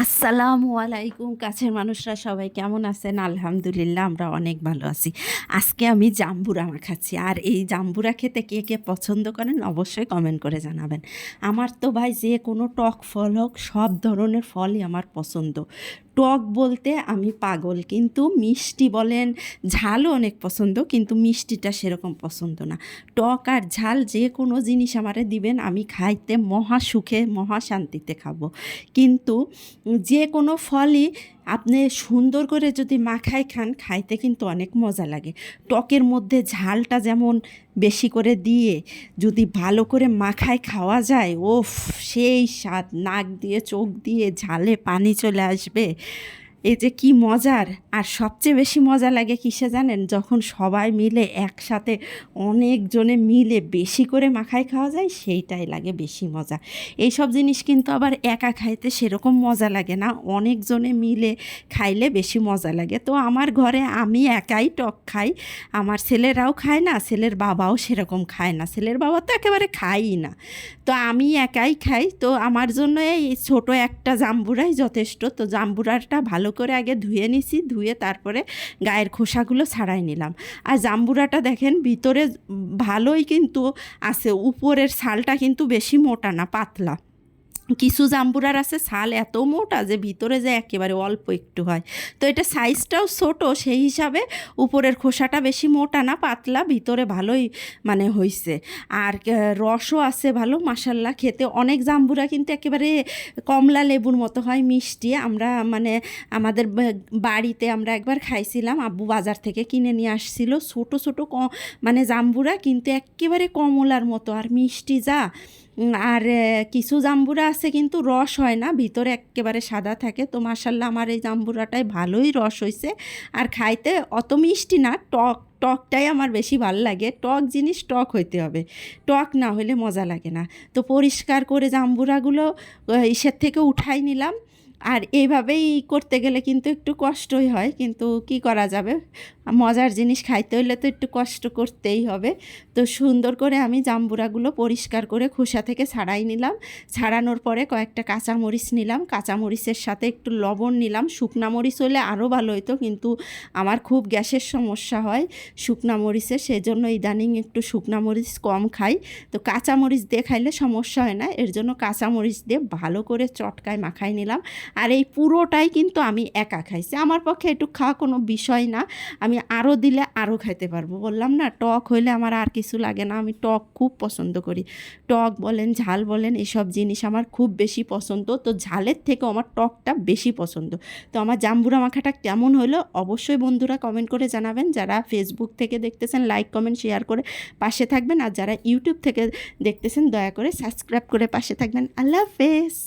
আসসালামু আলাইকুম। কাছের মানুষরা সবাই কেমন আছেন? আলহামদুলিল্লাহ আমরা অনেক ভালো আছি। আজকে আমি জাম্বুরা মাখাচ্ছি। আর এই জাম্বুরা খেতে কে, কে পছন্দ করেন অবশ্যই কমেন্ট করে জানাবেন। আমার তো ভাই যে কোনো টক ফল হোক সব ধরনের ফলই আমার পছন্দ। টক বলতে আমি পাগল, কিন্তু মিষ্টি বলেন, ঝালও অনেক পছন্দ, কিন্তু মিষ্টিটা সেরকম পছন্দ না। টক আর ঝাল যে কোনো জিনিস আমারে দিবেন আমি খাইতে মহা সুখে মহা শান্তিতে খাবো। কিন্তু যে কোনো ফলই আপনি সুন্দর করে যদি মাখায় খান, খাইতে কিন্তু অনেক মজা লাগে। টকের মধ্যে ঝালটা যেমন বেশি করে দিয়ে যদি ভালো করে মাখায় খাওয়া যায়, ওফ সেই স্বাদ! নাক দিয়ে চোখ দিয়ে ঝালে পানি চলে আসবে। এই যে কি মজার! আর সবচেয়ে বেশি মজা লাগে কিসে জানেন? যখন সবাই মিলে একসাথে অনেকজনে মিলে বেশি করে মাখায় খাওয়া যায়, সেইটাই লাগে বেশি মজা। এইসব জিনিস কিন্তু আবার একা খাইতে সেরকম মজা লাগে না, অনেকজনে মিলে খাইলে বেশি মজা লাগে। তো আমার ঘরে আমি একাই টক খাই, আমার ছেলেরাও খায় না, ছেলের বাবাও সেরকম খায় না, ছেলের বাবা তো একেবারে খায়ই না। তো আমি একাই খাই, তো আমার জন্য এই ছোটো একটা জাম্বুরাই যথেষ্ট। তো জাম্বুরাটা ভালো করে আগে ধুয়ে নিছি, ধুয়ে তারপরে গায়ের খোসাগুলো ছাড়াই নিলাম। আর জাম্বুরাটা দেখেন ভিতরে ভালোই কিন্তু আছে, উপরের ছালটা কিন্তু বেশি মোটা না, পাতলা। কিছু জাম্বুরার আছে ছাল এত মোটা যে ভিতরে যে একেবারে অল্প একটু হয়। তো এটা সাইজটাও ছোটো, সেই হিসাবে উপরের খোসাটা বেশি মোটা না, পাতলা, ভিতরে ভালোই মানে হইছে। আর রসও আছে ভালো, মাশাল্লাহ। খেতে অনেক জাম্বুরা কিন্তু একেবারে কমলা লেবুর মতো হয়, মিষ্টি। আমরা মানে আমাদের বাড়িতে আমরা একবার খাইছিলাম, আব্বু বাজার থেকে কিনে নিয়ে আসছিল ছোটো ছোটো মানে জাম্বুরা, কিন্তু একেবারে কমলার মতো আর মিষ্টি যা। আর কিছু জাম্বুরা আছে কিন্তু রস হয় না, ভিতরে একেবারে সাদা থাকে। তো মাশাল্লাহ আমার এই জাম্বুরাটাই ভালোই রস হয়েছে, আর খাইতে অত মিষ্টি না, টক টকটাই আমার বেশি ভাল লাগে। টক জিনিস টক হইতে হবে, টক না হলে মজা লাগে না। তো পরিষ্কার করে জাম্বুরাগুলো ইসের থেকে উঠাই নিলাম। আর এইভাবেই করতে গেলে কিন্তু একটু কষ্টই হয়, কিন্তু কি করা যাবে, মজার জিনিস খাইতে হইলে তো একটু কষ্ট করতেই হবে। তো সুন্দর করে আমি জাম্বুরাগুলো পরিষ্কার করে খোসা থেকে ছাড়াই নিলাম। ছাড়ানোর পরে কয়েকটা কাঁচামরিচ নিলাম, কাঁচামরিচের সাথে একটু লবণ নিলাম। শুকনা মরিচ হলে আরও ভালো হতো, কিন্তু আমার খুব গ্যাসের সমস্যা হয় শুকনা মরিচের, সেজন্য ইদানিং একটু শুকনা মরিচ কম খাই। তো কাঁচামরিচ দিয়ে খাইলে সমস্যা হয় না, এর জন্য কাঁচামরিচ দিয়ে ভালো করে চটকায় মাখাই নিলাম। আর এই পুরোটাই কিন্তু আমি একা খাইছি, আমার পক্ষে একটু খাওয়া কোনো বিষয় না, আমি আরও দিলে আরও খাইতে পারবো। বললাম না, টক হইলে আমার আর কিছু লাগে না, আমি টক খুব পছন্দ করি। টক বলেন ঝাল বলেন এসব জিনিস আমার খুব বেশি পছন্দ। তো ঝালের থেকেও আমার টকটা বেশি পছন্দ। তো আমার জাম্বুরা মাখাটা কেমন হলো অবশ্যই বন্ধুরা কমেন্ট করে জানাবেন। যারা ফেসবুক থেকে দেখতেছেন লাইক কমেন্ট শেয়ার করে পাশে থাকবেন, আর যারা ইউটিউব থেকে দেখতেছেন দয়া করে সাবস্ক্রাইব করে পাশে থাকবেন। আল্লাহ হাফেজ।